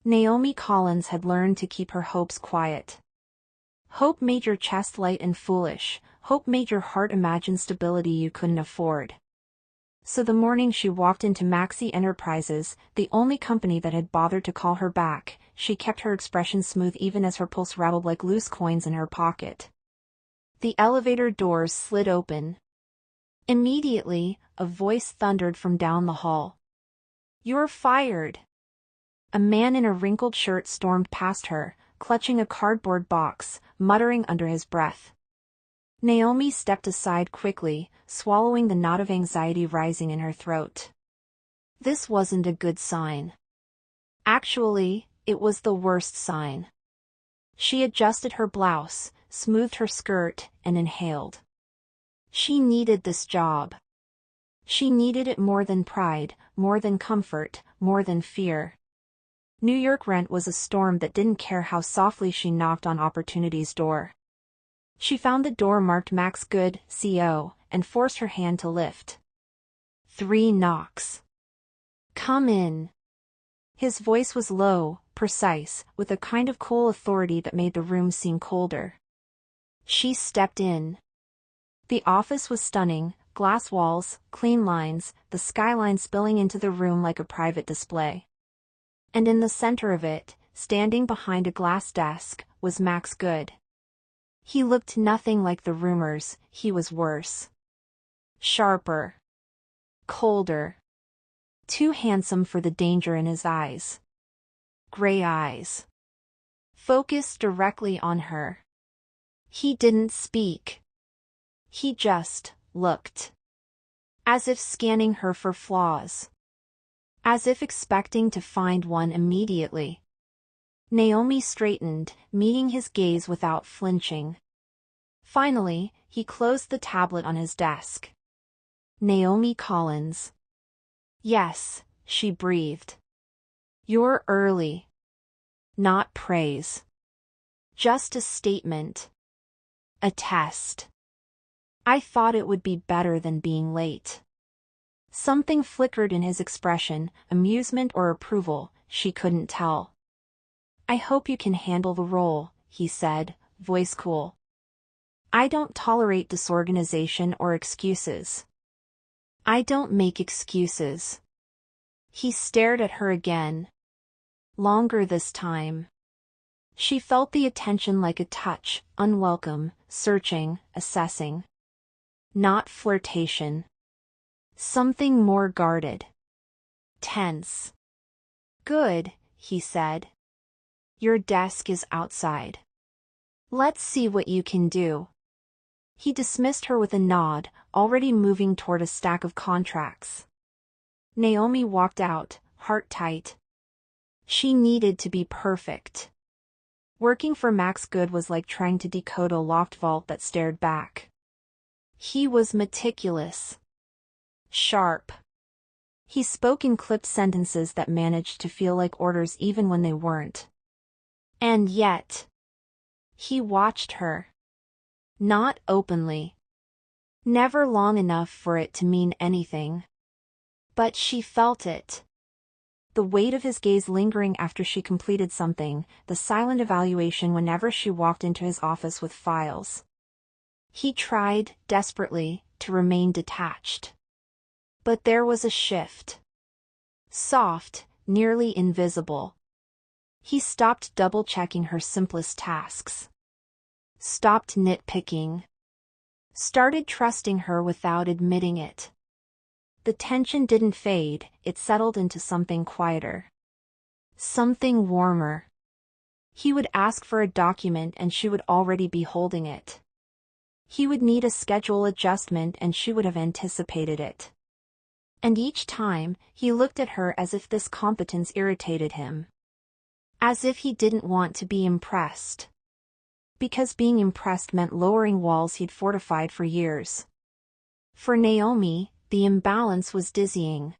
Naomi Collins had learned to keep her hopes quiet. Hope made your chest light and foolish. Hope made your heart imagine stability you couldn't afford. So the morning she walked into Maxi Enterprises, the only company that had bothered to call her back, she kept her expression smooth even as her pulse rattled like loose coins in her pocket. The elevator doors slid open. Immediately, a voice thundered from down the hall. "You're fired!" A man in a wrinkled shirt stormed past her, clutching a cardboard box, muttering under his breath. Naomi stepped aside quickly, swallowing the knot of anxiety rising in her throat. This wasn't a good sign. Actually, it was the worst sign. She adjusted her blouse, smoothed her skirt, and inhaled. She needed this job. She needed it more than pride, more than comfort, more than fear. New York rent was a storm that didn't care how softly she knocked on opportunity's door. She found the door marked Max Good, CEO, and forced her hand to lift. 3 knocks. "Come in." His voice was low, precise, with a kind of cool authority that made the room seem colder. She stepped in. The office was stunning, glass walls, clean lines, the skyline spilling into the room like a private display. And in the center of it, standing behind a glass desk, was Max Good. He looked nothing like the rumors, he was worse. Sharper. Colder. Too handsome for the danger in his eyes. Gray eyes. Focused directly on her. He didn't speak. He just looked. As if scanning her for flaws. As if expecting to find one immediately. Naomi straightened, meeting his gaze without flinching. Finally, he closed the tablet on his desk. Naomi Collins. "Yes," she breathed. "You're early." Not praise. Just a statement. A test. "I thought it would be better than being late." Something flickered in his expression, amusement or approval, she couldn't tell. "I hope you can handle the role," he said, voice cool. "I don't tolerate disorganization or excuses." "I don't make excuses." He stared at her again. Longer this time. She felt the attention like a touch, unwelcome, searching, assessing. Not flirtation. Something more guarded. Tense. "Good," he said. "Your desk is outside. Let's see what you can do." He dismissed her with a nod, already moving toward a stack of contracts. Naomi walked out, heart tight. She needed to be perfect. Working for Max Good was like trying to decode a locked vault that stared back. He was meticulous. Sharp. He spoke in clipped sentences that managed to feel like orders even when they weren't. And yet, he watched her. Not openly. Never long enough for it to mean anything. But she felt it. The weight of his gaze lingering after she completed something, the silent evaluation whenever she walked into his office with files. He tried, desperately, to remain detached. But there was a shift. Soft, nearly invisible. He stopped double-checking her simplest tasks. Stopped nitpicking. Started trusting her without admitting it. The tension didn't fade, it settled into something quieter. Something warmer. He would ask for a document and she would already be holding it. He would need a schedule adjustment and she would have anticipated it. And each time, he looked at her as if this competence irritated him. As if he didn't want to be impressed. Because being impressed meant lowering walls he'd fortified for years. For Naomi, the imbalance was dizzying.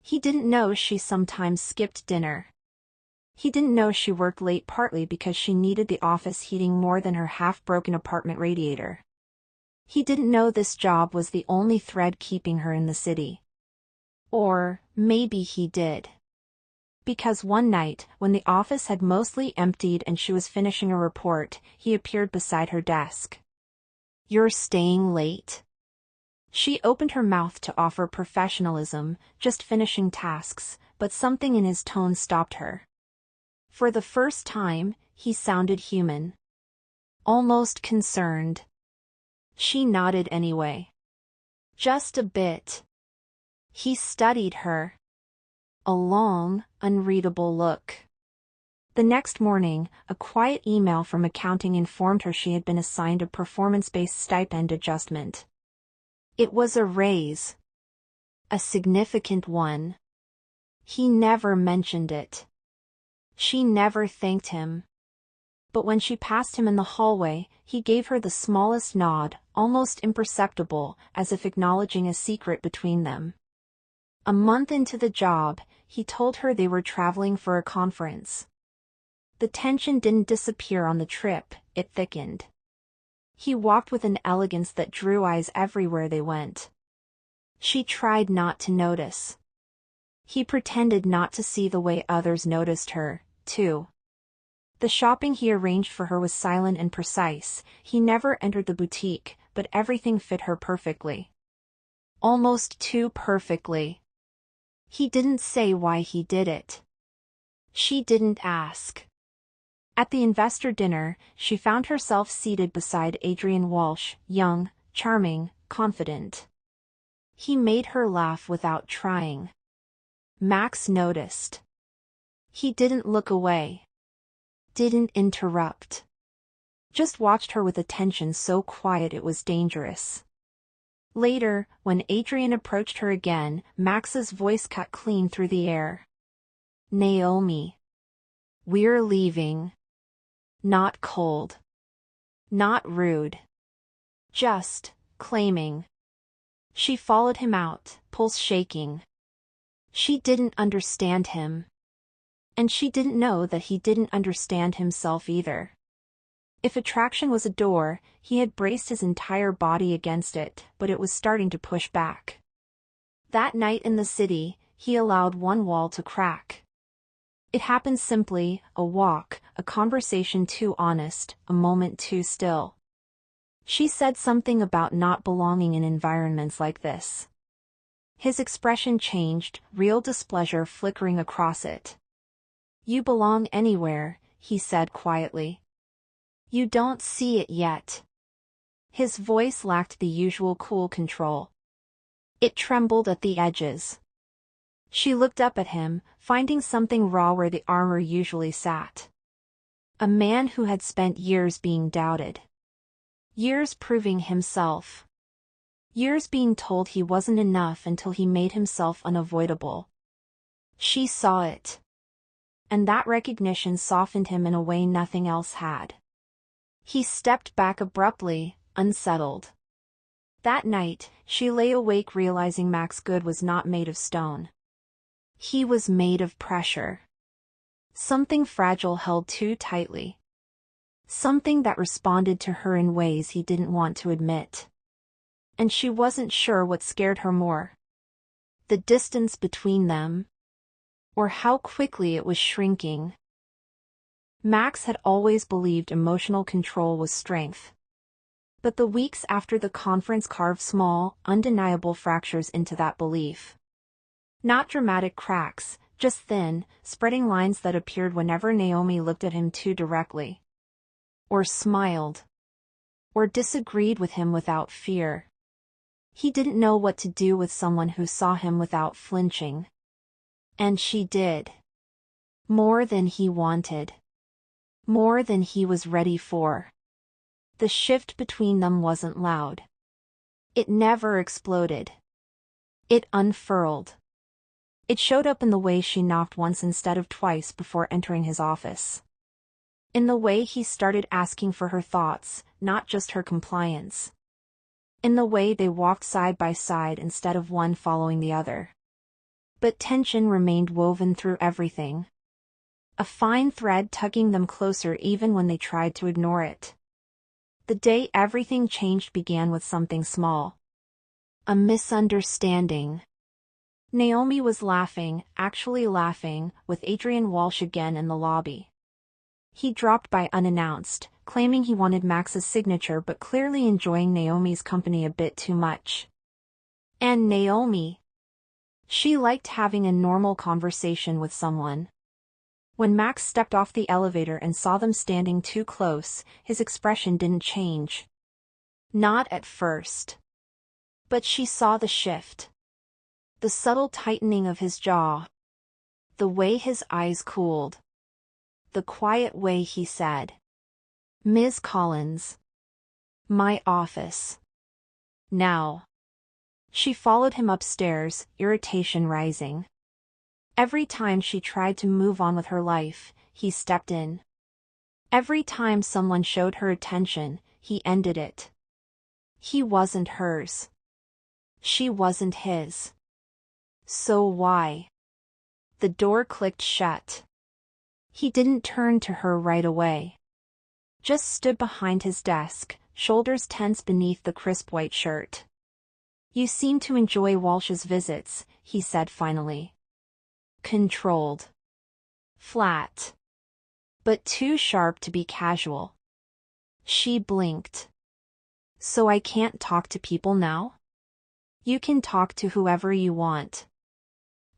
He didn't know she sometimes skipped dinner. He didn't know she worked late partly because she needed the office heating more than her half-broken apartment radiator. He didn't know this job was the only thread keeping her in the city. Or, maybe he did. Because one night, when the office had mostly emptied and she was finishing a report, he appeared beside her desk. "You're staying late?" She opened her mouth to offer professionalism, just finishing tasks, but something in his tone stopped her. For the first time, he sounded human. Almost concerned. She nodded anyway. "Just a bit." He studied her. A long, unreadable look. The next morning, a quiet email from accounting informed her she had been assigned a performance-based stipend adjustment. It was a raise. A significant one. He never mentioned it. She never thanked him. But when she passed him in the hallway, he gave her the smallest nod, almost imperceptible, as if acknowledging a secret between them. A month into the job, he told her they were traveling for a conference. The tension didn't disappear on the trip, it thickened. He walked with an elegance that drew eyes everywhere they went. She tried not to notice. He pretended not to see the way others noticed her, too. The shopping he arranged for her was silent and precise. He never entered the boutique, but everything fit her perfectly. Almost too perfectly. He didn't say why he did it. She didn't ask. At the investor dinner, she found herself seated beside Adrian Walsh, young, charming, confident. He made her laugh without trying. Max noticed. He didn't look away. Didn't interrupt. Just watched her with attention so quiet it was dangerous. Later, when Adrian approached her again, Max's voice cut clean through the air. "Naomi. We're leaving. Not cold. Not rude. Just, claiming." She followed him out, pulse shaking. She didn't understand him. And she didn't know that he didn't understand himself either. If attraction was a door, he had braced his entire body against it, but it was starting to push back. That night in the city, he allowed one wall to crack. It happened simply, a walk, a conversation too honest, a moment too still. She said something about not belonging in environments like this. His expression changed, real displeasure flickering across it. "You belong anywhere," he said quietly. "You don't see it yet." His voice lacked the usual cool control. It trembled at the edges. She looked up at him, finding something raw where the armor usually sat. A man who had spent years being doubted. Years proving himself. Years being told he wasn't enough until he made himself unavoidable. She saw it. And that recognition softened him in a way nothing else had. He stepped back abruptly, unsettled. That night, she lay awake realizing Max Good was not made of stone. He was made of pressure. Something fragile held too tightly. Something that responded to her in ways he didn't want to admit. And she wasn't sure what scared her more. The distance between them. Or how quickly it was shrinking. Max had always believed emotional control was strength. But the weeks after the conference carved small, undeniable fractures into that belief. Not dramatic cracks, just thin, spreading lines that appeared whenever Naomi looked at him too directly. Or smiled. Or disagreed with him without fear. He didn't know what to do with someone who saw him without flinching. And she did. More than he wanted. More than he was ready for. The shift between them wasn't loud. It never exploded. It unfurled. It showed up in the way she knocked once instead of twice before entering his office. In the way he started asking for her thoughts, not just her compliance. In the way they walked side by side instead of one following the other. But tension remained woven through everything. A fine thread tugging them closer even when they tried to ignore it. The day everything changed began with something small. A misunderstanding. Naomi was laughing, actually laughing, with Adrian Walsh again in the lobby. He dropped by unannounced, claiming he wanted Max's signature but clearly enjoying Naomi's company a bit too much. And Naomi. She liked having a normal conversation with someone. When Max stepped off the elevator and saw them standing too close, his expression didn't change. Not at first. But she saw the shift. The subtle tightening of his jaw. The way his eyes cooled. The quiet way he said, "Ms. Collins. My office. Now." She followed him upstairs, irritation rising. Every time she tried to move on with her life, he stepped in. Every time someone showed her attention, he ended it. He wasn't hers. She wasn't his. So why? The door clicked shut. He didn't turn to her right away. Just stood behind his desk, shoulders tense beneath the crisp white shirt. "You seem to enjoy Walsh's visits," he said finally. Controlled. Flat. But too sharp to be casual. She blinked. "So I can't talk to people now?" "You can talk to whoever you want."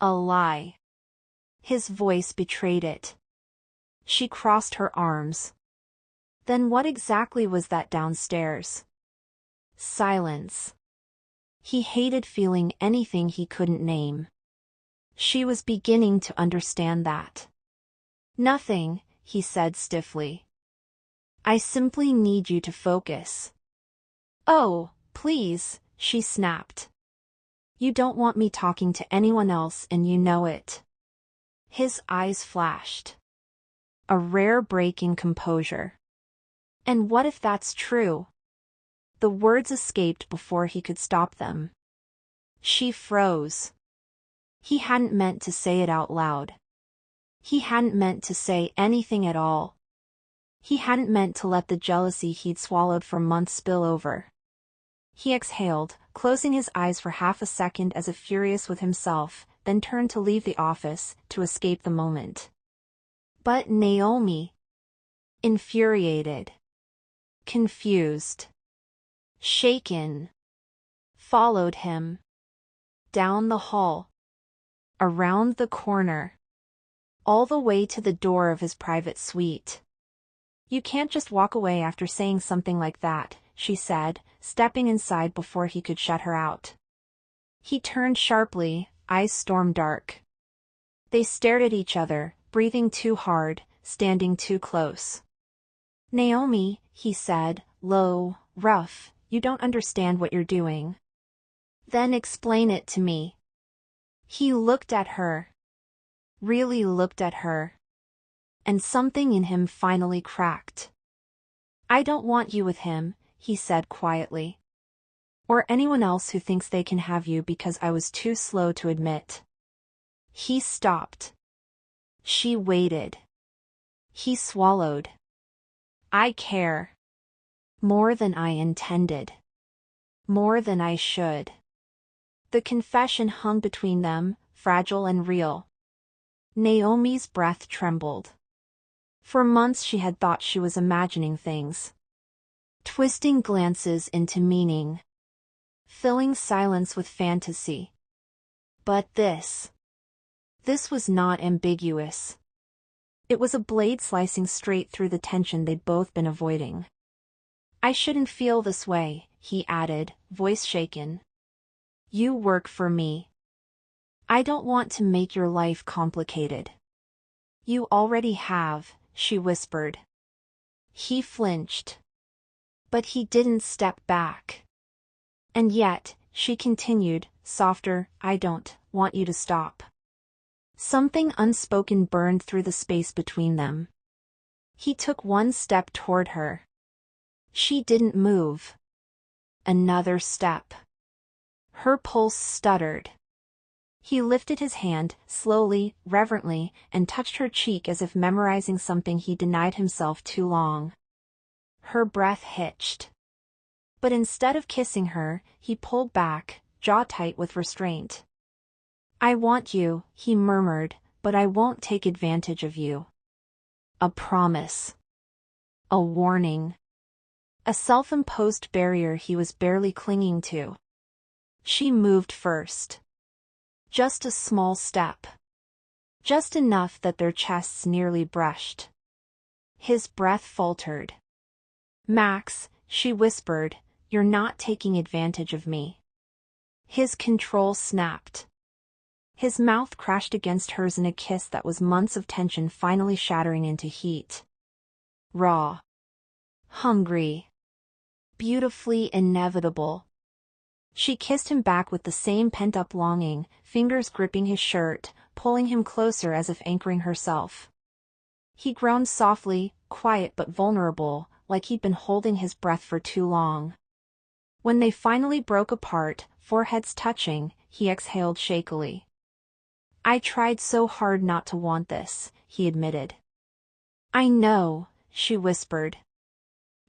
A lie. His voice betrayed it. She crossed her arms. Then what exactly was that downstairs? Silence. He hated feeling anything he couldn't name. She was beginning to understand that. "Nothing," he said stiffly. "I simply need you to focus." "Oh, please," she snapped. "You don't want me talking to anyone else and you know it." His eyes flashed. A rare break in composure. "And what if that's true?" The words escaped before he could stop them. She froze. He hadn't meant to say it out loud. He hadn't meant to say anything at all. He hadn't meant to let the jealousy he'd swallowed for months spill over. He exhaled, closing his eyes for half a second as if furious with himself, then turned to leave the office, to escape the moment. But Naomi, infuriated, confused, shaken, followed him. Down the hall. Around the corner. All the way to the door of his private suite. "You can't just walk away after saying something like that," she said, stepping inside before he could shut her out. He turned sharply, eyes storm dark. They stared at each other, breathing too hard, standing too close. "Naomi," he said, low, rough, "you don't understand what you're doing." "Then explain it to me." He looked at her. Really looked at her. And something in him finally cracked. "I don't want you with him," he said quietly. "Or anyone else who thinks they can have you because I was too slow to admit." He stopped. She waited. He swallowed. "I care. More than I intended. More than I should." The confession hung between them, fragile and real. Naomi's breath trembled. For months she had thought she was imagining things. Twisting glances into meaning. Filling silence with fantasy. But this was not ambiguous. It was a blade slicing straight through the tension they'd both been avoiding. "I shouldn't feel this way," he added, voice shaken. "You work for me. I don't want to make your life complicated." "You already have," she whispered. He flinched. But he didn't step back. "And yet," she continued, softer, "I don't want you to stop." Something unspoken burned through the space between them. He took one step toward her. She didn't move. Another step. Her pulse stuttered. He lifted his hand, slowly, reverently, and touched her cheek as if memorizing something he denied himself too long. Her breath hitched. But instead of kissing her, he pulled back, jaw tight with restraint. I want you, he murmured, but I won't take advantage of you. A promise. A warning. A self-imposed barrier he was barely clinging to. She moved first. Just a small step. Just enough that their chests nearly brushed. His breath faltered. Max, she whispered, you're not taking advantage of me. His control snapped. His mouth crashed against hers in a kiss that was months of tension finally shattering into heat. Raw. Hungry. Beautifully inevitable. She kissed him back with the same pent-up longing, fingers gripping his shirt, pulling him closer as if anchoring herself. He groaned softly, quiet but vulnerable, like he'd been holding his breath for too long. When they finally broke apart, foreheads touching, he exhaled shakily. I tried so hard not to want this, he admitted. I know, she whispered.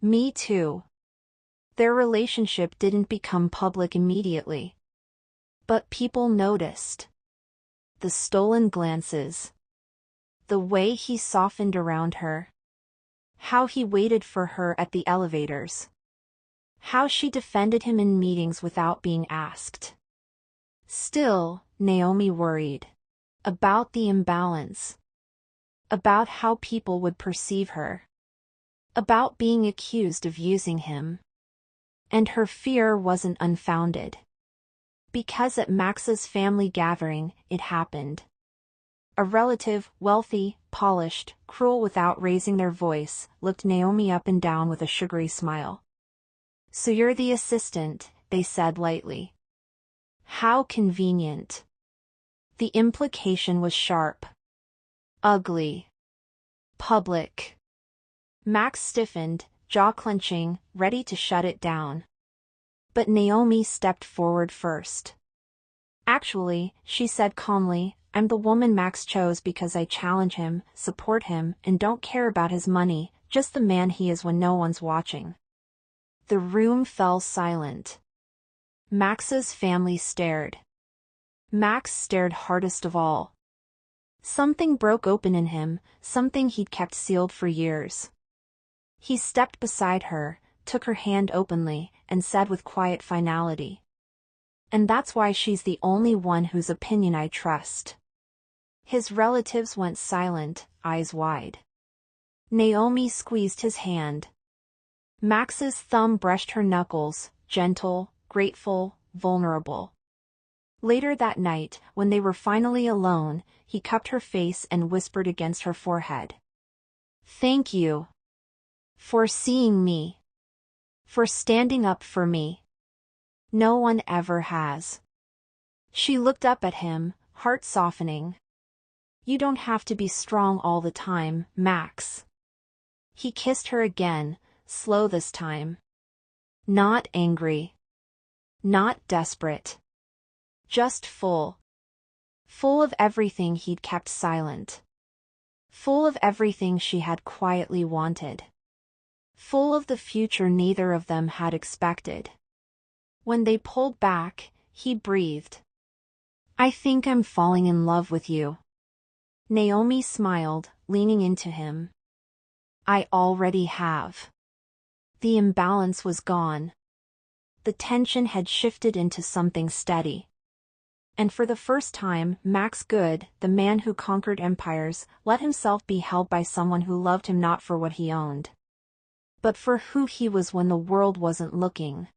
Me too. Their relationship didn't become public immediately. But people noticed. The stolen glances. The way he softened around her. How he waited for her at the elevators. How she defended him in meetings without being asked. Still, Naomi worried. About the imbalance. About how people would perceive her. About being accused of using him. And her fear wasn't unfounded. Because at Max's family gathering, it happened. A relative, wealthy, polished, cruel without raising their voice, looked Naomi up and down with a sugary smile. So you're the assistant, they said lightly. How convenient. The implication was sharp. Ugly. Public. Max stiffened, jaw clenching, ready to shut it down. But Naomi stepped forward first. Actually, she said calmly, I'm the woman Max chose because I challenge him, support him, and don't care about his money, just the man he is when no one's watching. The room fell silent. Max's family stared. Max stared hardest of all. Something broke open in him, something he'd kept sealed for years. He stepped beside her, took her hand openly, and said with quiet finality. And that's why she's the only one whose opinion I trust. His relatives went silent, eyes wide. Naomi squeezed his hand. Max's thumb brushed her knuckles, gentle, grateful, vulnerable. Later that night, when they were finally alone, he cupped her face and whispered against her forehead. Thank you. For seeing me. For standing up for me. No one ever has. She looked up at him, heart softening. You don't have to be strong all the time, Max. He kissed her again, slow this time. Not angry. Not desperate. Just full. Full of everything he'd kept silent. Full of everything she had quietly wanted. Full of the future neither of them had expected. When they pulled back, he breathed. I think I'm falling in love with you. Naomi smiled, leaning into him. I already have. The imbalance was gone. The tension had shifted into something steady. And for the first time, Max Good, the man who conquered empires, let himself be held by someone who loved him not for what he owned, but for who he was when the world wasn't looking.